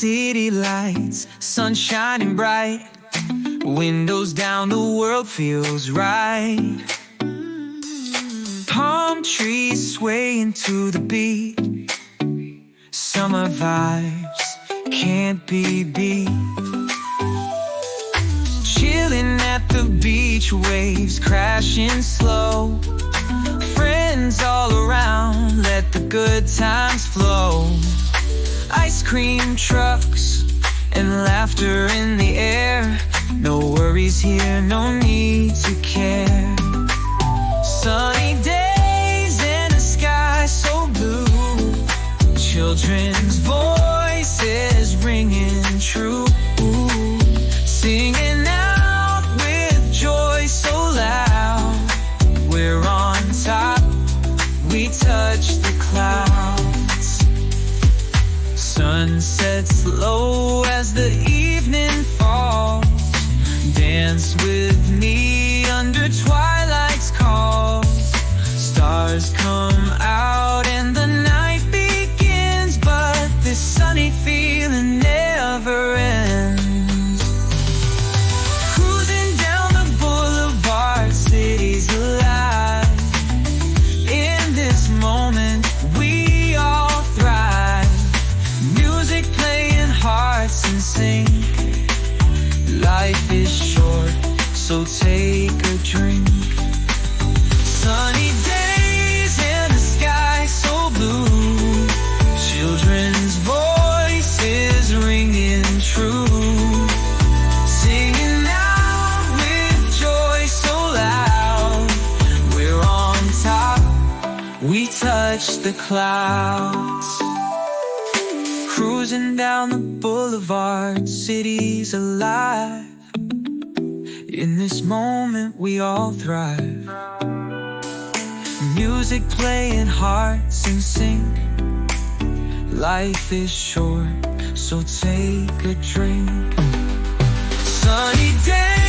city lights, sun shining bright, windows down, the world feels right. Palm trees swaying to the beat, summer vibes can't be beat. Chilling at the beach, waves crashing slow, friends all around, let the good times flow. Ice cream trucks and laughter in the air, no worries here, no need to care. Sunny days and a sky so blue, children's voices ringing true, singing out with joy so loud. We're on top, we touch the clouds. Sun sets low as the evening falls. Dance with me under twilight's call. Stars come out and the night begins, but this sunny feeling never ends. Cruising down the boulevard, city's alive. In this moment we all thrive. Music playing, hearts in sync. Life is short, so take a drink. Sunny days and the sky so blue, children's voices ringing true, singing out with joy so loud. We're on top, we touch the clouds. Cruising down the boulevard, city's alive. In this moment we all thrive. Music playing, hearts in sync. Life is short, so take a drink. Sunny day